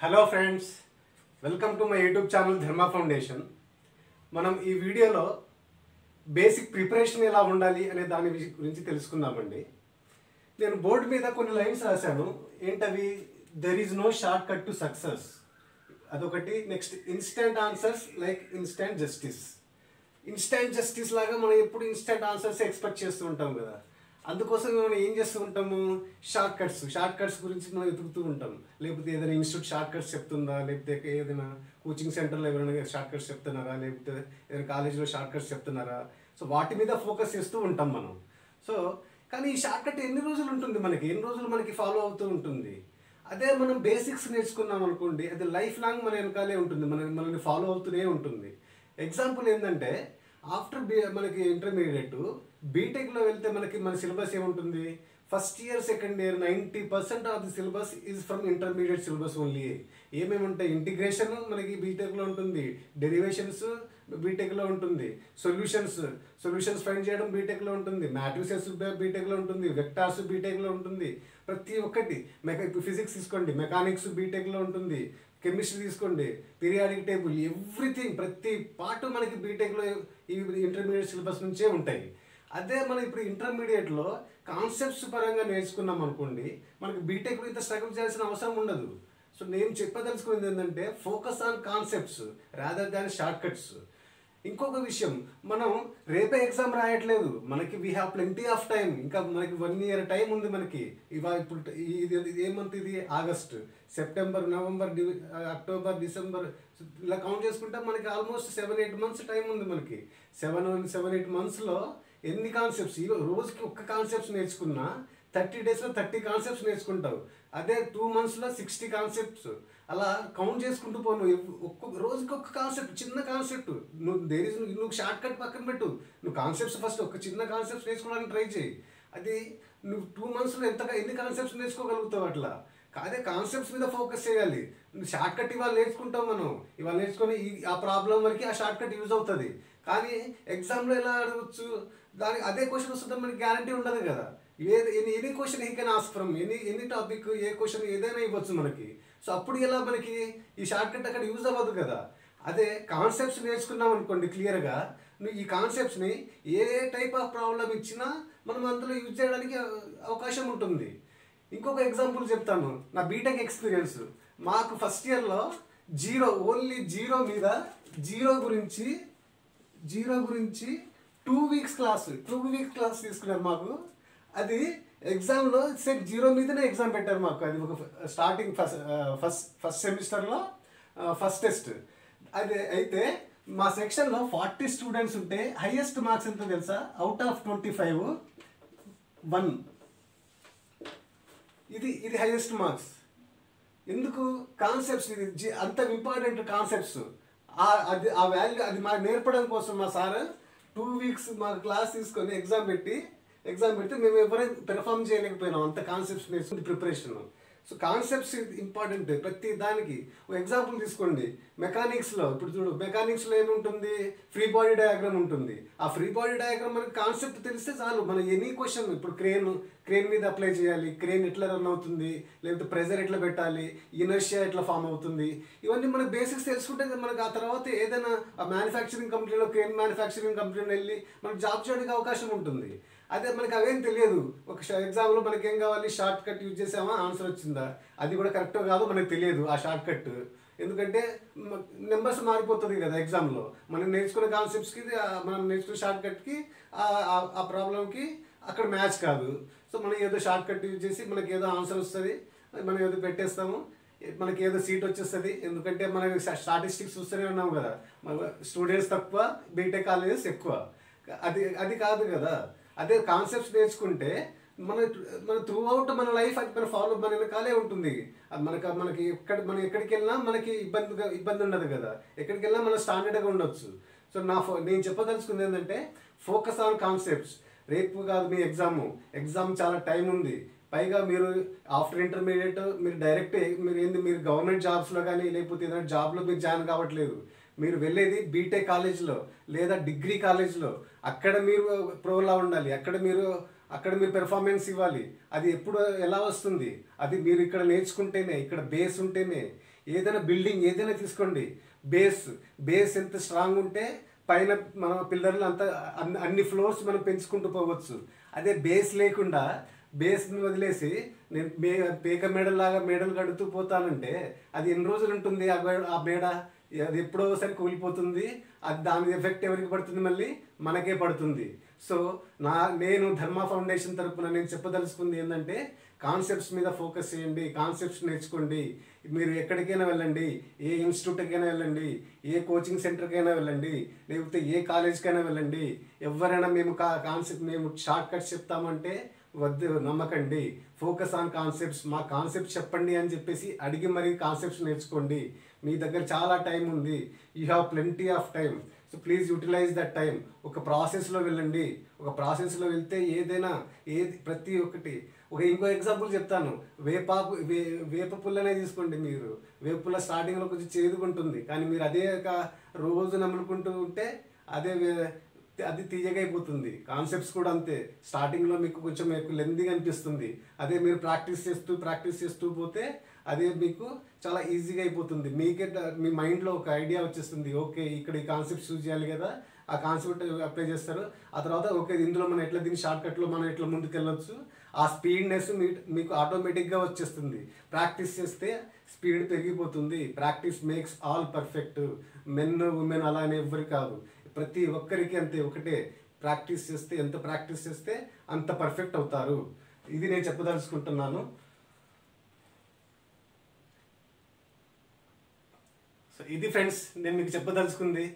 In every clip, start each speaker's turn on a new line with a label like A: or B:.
A: Hello friends, welcome to my YouTube channel ధర్మ foundation. మనం ఈ వీడియోలో బేసిక్ ప్రిపరేషన్ ఎలా ఉండాలి అనే దాని గురించి తెలుసుకుందామండి. నేను బోర్డు మీద కొన్ని లైన్స్ రాశాను. ఏంటవి? There is no short cut to success, అదొకటి. Next, instant answers like instant justice. Instant justice లాగా మనం ఎప్పుడు ఇన్స్టెంట్ ఆన్సర్స్ ఎక్స్పెక్ట్ చేస్తూ ఉంటాం కదా. అందుకోసం మనం ఏం చేస్తూ ఉంటాము? షార్ట్ కట్స్ గురించి మనం వెతుకుతూ ఉంటాం. లేకపోతే ఏదైనా ఇన్స్టిట్యూట్ షార్ట్ కట్స్ చెప్తుందా, లేకపోతే ఏదైనా కోచింగ్ సెంటర్లో ఎవరైనా షార్ట్ కట్స్ చెప్తున్నారా, లేకపోతే ఏదైనా కాలేజీలో షార్ట్ కట్స్ చెప్తున్నారా. సో వాటి మీద ఫోకస్ చేస్తూ ఉంటాం మనం. సో కానీ ఈ షార్ట్ కట్ ఎన్ని రోజులు ఉంటుంది, ఎన్ని రోజులు మనకి ఫాలో అవుతూ ఉంటుంది. అదే మనం బేసిక్స్ నేర్చుకున్నాం అనుకోండి, అది లైఫ్ లాంగ్ మన వెనకాలే ఉంటుంది, మనల్ని ఫాలో అవుతూనే ఉంటుంది. ఎగ్జాంపుల్ ఏంటంటే, ఆఫ్టర్ మనకి ఇంటర్మీడియట్ బీటెక్లో వెళ్తే మన సిలబస్ ఏముంటుంది? First year, second year 90% of the syllabus is from intermediate syllabus only. ఏమేమి ఉంటాయి? ఇంటిగ్రేషన్ మనకి బీటెక్లో ఉంటుంది, డెరివేషన్స్ బీటెక్లో ఉంటుంది, సొల్యూషన్స్ ఫైండ్ చేయడం బీటెక్లో ఉంటుంది, మ్యాట్రిసెస్ బీటెక్లో ఉంటుంది, వెక్టార్స్ బీటెక్లో ఉంటుంది. ప్రతి ఒక్కటి ఇప్పుడు ఫిజిక్స్ తీసుకోండి, మెకానిక్స్ బీటెక్లో ఉంటుంది, కెమిస్ట్రీ తీసుకోండి, పీరియాడిక్ టేబుల్, ఎవ్రీథింగ్, ప్రతి పార్ట్ మనకి బీటెక్లో ఈ ఇంటర్మీడియట్ సిలబస్ నుంచే ఉంటాయి. అదే మనం ఇప్పుడు ఇంటర్మీడియట్లో కాన్సెప్ట్స్ పరంగా నేర్చుకున్నాం అనుకోండి, మనకి బీటెక్లో ఇంత స్ట్రగుల్ చేయాల్సిన అవసరం ఉండదు. సో నేను చెప్పదలుచుకునేది ఏంటంటే, focus on concepts rather than short cuts. ఇంకొక విషయం, మనం రేపే ఎగ్జామ్ రాయట్లేదు, మనకి we have plenty of time. ఇంకా మనకి 1 year టైం ఉంది మనకి. ఇప్పుడు ఇది ఏ మంత్? ఇది August, September, November, October, December, ఇలా కౌంట్ చేసుకుంటే మనకి ఆల్మోస్ట్ 7-8 months టైం ఉంది మనకి. 7-8 monthsలో ఎన్ని కాన్సెప్ట్స్? రోజుకి ఒక్క కాన్సెప్ట్స్ నేర్చుకున్నా 30 daysలో 30 కాన్సెప్ట్స్ నేర్చుకుంటావు. అదే 2 monthsలో 60 కాన్సెప్ట్స్. అలా కౌంట్ చేసుకుంటూ పోను. ఒక్కొక్క రోజుకి ఒక్క కాన్సెప్ట్, చిన్న కాన్సెప్ట్. నువ్వు షార్ట్ కట్ పక్కన పెట్టు, నువ్వు కాన్సెప్ట్స్ ఫస్ట్ ఒక చిన్న కాన్సెప్ట్స్ నేర్చుకోవడానికి ట్రై చేయి. అది నువ్వు 2 monthsలో ఎన్ని కాన్సెప్ట్స్ నేర్చుకోగలుగుతావు అట్లా. అదే కాన్సెప్ట్స్ మీద ఫోకస్ చేయాలి. షార్ట్ కట్ ఇవాళ నేర్చుకుంటాం మనం, ఇవాళ నేర్చుకొని ఆ ప్రాబ్లం వరకు ఆ షార్ట్ కట్ యూజ్ అవుతుంది. కానీ ఎగ్జామ్లో ఎలా అడగచ్చు? దానికి అదే క్వశ్చన్ వస్తుందని మనకి గ్యారంటీ ఉండదు కదా. Any question he can ask from any topic, A question ఏదైనా ఇవ్వచ్చు మనకి. సో అప్పుడు ఎలా మనకి ఈ షార్ట్ కట్ అక్కడ యూజ్ అవ్వదు కదా. అదే కాన్సెప్ట్స్ నేర్చుకున్నాం అనుకోండి క్లియర్గా, నువ్వు ఈ కాన్సెప్ట్స్ని ఏ టైప్ ఆఫ్ ప్రాబ్లం ఇచ్చినా మనం అందులో యూజ్ చేయడానికి అవకాశం ఉంటుంది. ఇంకొక ఎగ్జాంపుల్ చెప్తాను, నా బీటెక్ ఎక్స్పీరియన్స్. మాకు ఫస్ట్ ఇయర్లో ఓన్లీ జీరో గురించి 2 weeks క్లాస్ తీసుకున్నారు మాకు. అది ఎగ్జామ్లో సెట్ 0 మీదనే ఎగ్జామ్ పెట్టారు మాకు. అది ఒక స్టార్టింగ్ ఫస్ట్ సెమిస్టర్లో ఫస్ట్ టెస్ట్. అయితే మా సెక్షన్లో 40 students ఉంటే హైయెస్ట్ మార్క్స్ ఎంత తెలుసా? Out of 25 1. ఇది హైయెస్ట్ మార్క్స్. ఎందుకు? కాన్సెప్ట్స్, ఇది అంత ఇంపార్టెంట్ కాన్సెప్ట్స్. ఆ వాల్యూ అది మాకు నేర్పడం కోసం మా సార్ 2 weeks మా క్లాస్ తీసుకొని ఎగ్జామ్ పెడితే మేము ఎవరైనా పెర్ఫామ్ చేయలేకపోయినాం, అంత కాన్సెప్ట్స్ నేర్చుకుని ప్రిపరేషన్. సో కాన్సెప్ట్స్ ఇంపార్టెంట్ ప్రతి దానికి. ఒక ఎగ్జాంపుల్ తీసుకోండి, మెకానిక్స్లో. ఇప్పుడు చూడు, మెకానిక్స్లో ఏముంటుంది? ఫ్రీ బాడీ డయాగ్రామ్ ఉంటుంది. ఆ ఫ్రీ బాడీ డయాగ్రామ్ మనకి కాన్సెప్ట్ తెలిస్తే చాలు. మన ఎనీ క్వశ్చన్, ఇప్పుడు క్రేన్ మీద అప్లై చేయాలి, క్రేన్ ఎట్లా రన్ అవుతుంది, లేకపోతే ప్రెజర్ ఎట్లా పెట్టాలి, ఇనర్షియా ఎట్లా ఫామ్ అవుతుంది, ఇవన్నీ మనకు బేసిక్స్ తెలుసుకుంటే మనకు ఆ తర్వాత ఏదైనా మ్యానుఫ్యాక్చరింగ్ కంపెనీలో, క్రేన్ మ్యానుఫ్యాక్చరింగ్ కంపెనీలో వెళ్ళి మనకు జాబ్ చేయడానికి అవకాశం ఉంటుంది. అదే మనకి అవేం తెలియదు. ఒక ఎగ్జామ్లో మనకి ఏం కావాలి? షార్ట్ కట్ యూజ్ చేసామా, ఆన్సర్ వచ్చిందా, అది కూడా కరెక్టో కాదో మనకు తెలియదు ఆ షార్ట్ కట్. ఎందుకంటే నెంబర్స్ మారిపోతుంది కదా ఎగ్జామ్లో. మనం నేర్చుకునే కాన్సెప్ట్స్కి, మనం నేర్చుకునే షార్ట్ కట్కి, ఆ ప్రాబ్లంకి అక్కడ మ్యాచ్ కాదు. సో మనం ఏదో షార్ట్ కట్ యూజ్ చేసి మనకి ఏదో ఆన్సర్ వస్తుంది, మనం ఏదో పెట్టేస్తాము, మనకి ఏదో సీట్ వచ్చేస్తుంది. ఎందుకంటే మనకి స్టాటిస్టిక్స్ చూస్తూనే ఉన్నాం కదా, మన స్టూడెంట్స్ తక్కువ, బీటెక్ కాలేజెస్ ఎక్కువ. అది కాదు కదా. అదే కాన్సెప్ట్స్ నేర్చుకుంటే మన త్రూ అవుట్ మన లైఫ్ అది మన వెనకాలే ఉంటుంది. అది మనకి మనం ఎక్కడికి వెళ్ళినా మనకి ఇబ్బంది ఉండదు కదా. ఎక్కడికి వెళ్ళినా మన స్టాండర్డ్గా ఉండొచ్చు. సో నేను చెప్పదలుచుకుంది ఏంటంటే, ఫోకస్ ఆన్ కాన్సెప్ట్స్. రేపు కాదు మీ ఎగ్జామ్ చాలా టైం ఉంది. పైగా మీరు ఆఫ్టర్ ఇంటర్మీడియట్ మీరు డైరెక్ట్ మీరు గవర్నమెంట్ జాబ్స్లో కానీ, లేకపోతే ఏదైనా జాబ్లో మీరు జాయిన్ కావట్లేదు. మీరు వెళ్ళేది బీటెక్ కాలేజ్లో లేదా డిగ్రీ కాలేజ్లో. అక్కడ మీరు ప్రోలా ఉండాలి, అక్కడ మీరు పెర్ఫార్మెన్స్ ఇవ్వాలి. అది ఎప్పుడు ఎలా వస్తుంది? అది మీరు ఇక్కడ నేర్చుకుంటేనే, ఇక్కడ బేస్ ఉంటేనే. ఏదైనా బిల్డింగ్ ఏదైనా తీసుకోండి, బేస్ ఎంత స్ట్రాంగ్ ఉంటే పైన మన పిల్లర్లు అంతా అన్ని ఫ్లోర్స్ మనం పెంచుకుంటూ పోవచ్చు. అదే బేస్ లేకుండా బేస్ని వదిలేసి నేను పేక మేడల్లాగా మేడలు కడుతూ పోతానంటే అది ఎన్ని రోజులు ఉంటుంది ఆ మేడ? అది ఎప్పుడో ఒకసారి కూలిపోతుంది. అది దాని ఎఫెక్ట్ ఎవరికి పడుతుంది? మళ్ళీ మనకే పడుతుంది. సో నేను ధర్మ ఫౌండేషన్ తరపున నేను చెప్పదలుచుకుంది ఏంటంటే, కాన్సెప్ట్స్ మీద ఫోకస్ చేయండి, కాన్సెప్ట్స్ నేర్చుకోండి. మీరు ఎక్కడికైనా వెళ్ళండి, ఏ ఇన్స్టిట్యూట్కైనా వెళ్ళండి, ఏ కోచింగ్ సెంటర్కైనా వెళ్ళండి, లేకపోతే ఏ కాలేజ్కైనా వెళ్ళండి. ఎవరైనా మేము షార్ట్ కట్స్ చెప్తామంటే వద్దు, నమ్మకండి. Focus on concepts. మా కాన్సెప్ట్స్ చెప్పండి అని చెప్పేసి అడిగి మరీ కాన్సెప్ట్స్ నేర్చుకోండి. మీ దగ్గర చాలా టైం ఉంది. You have plenty of time. So please utilize that time. ఒక ప్రాసెస్లో వెళ్ళండి. ఒక ప్రాసెస్లో వెళ్తే ప్రతి ఒక్కటి ఇంకో ఎగ్జాంపుల్ చెప్తాను. వేప పుల్లనే తీసుకోండి. మీరు వేప పుల్ల స్టార్టింగ్లో కొంచెం చేదుకుంటుంది, కానీ మీరు అదే రోజు నములుకుంటూ ఉంటే అది తీయగా అయిపోతుంది. కాన్సెప్ట్స్ కూడా అంతే. స్టార్టింగ్లో మీకు కొంచెం లెందీగా అనిపిస్తుంది. అదే మీరు ప్రాక్టీస్ చేస్తూ పోతే అదే మీకు చాలా ఈజీగా అయిపోతుంది. మీ మైండ్లో ఒక ఐడియా వచ్చేస్తుంది. ఓకే, ఇక్కడ ఈ కాన్సెప్ట్స్ యూజ్ చేయాలి కదా, ఆ కాన్సెప్ట్ అప్లై చేస్తారు. ఆ తర్వాత ఓకే, ఇందులో మనం దీన్ని షార్ట్కట్లో మనం ఎట్లా ముందుకు వెళ్ళొచ్చు, ఆ స్పీడ్నెస్ మీకు ఆటోమేటిక్గా వచ్చేస్తుంది. ప్రాక్టీస్ చేస్తే స్పీడ్ పెరిగిపోతుంది. Practice makes all perfect. Men women అలా అని ఎవ్వరు కాదు, ప్రతి ఒక్కరికి అంతే. ఒకటే, ఎంత ప్రాక్టీస్ చేస్తే అంత పర్ఫెక్ట్ అవుతారు. ఇది నేను చెప్పదలుచుకుంటున్నాను. సో ఇది ఫ్రెండ్స్, నేను మీకు చెప్పదలుచుకుంది.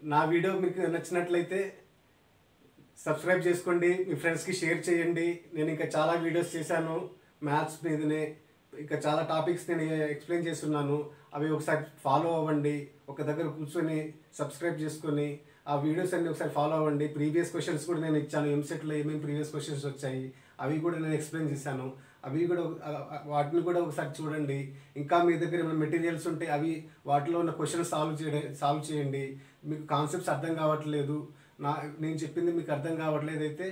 A: నా వీడియో మీకు నచ్చినట్లయితే సబ్స్క్రైబ్ చేసుకోండి, మీ ఫ్రెండ్స్కి షేర్ చేయండి. నేను ఇంకా చాలా వీడియోస్ చేశాను మ్యాథ్స్ మీదనే. ఇంకా చాలా టాపిక్స్ నేను ఎక్స్ప్లెయిన్ చేస్తున్నాను. అవి ఒకసారి ఫాలో అవ్వండి. ఒక దగ్గర కూర్చొని సబ్స్క్రైబ్ చేసుకొని ఆ వీడియోస్ అన్ని ఒకసారి ఫాలో అవ్వండి. ప్రీవియస్ క్వశ్చన్స్ కూడా నేను ఇచ్చాను. ఎంసెట్లో ఏమేమి ప్రీవియస్ క్వశ్చన్స్ వచ్చాయి అవి కూడా నేను ఎక్స్ప్లెయిన్ చేశాను. వాటిని కూడా ఒకసారి చూడండి. ఇంకా మీ దగ్గర ఏమైనా మెటీరియల్స్ ఉంటే వాటిలో ఉన్న క్వశ్చన్స్ సాల్వ్ చేయండి. మీకు కాన్సెప్ట్స్ అర్థం కావట్లేదు, నేను చెప్పింది మీకు అర్థం కావట్లేదు అయితే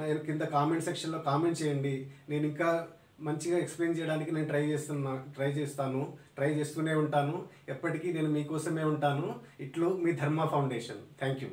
A: నేను కింద కామెంట్ సెక్షన్లో కామెంట్ చేయండి. నేను ఇంకా మంచిగా ఎక్స్ప్లెయిన్ చేయడానికి నేను ట్రై చేస్తూనే ఉంటాను. ఎప్పటికీ నేను మీకోసమే ఉంటాను. ఇట్లు మీ ధర్మ ఫౌండేషన్. Thank you.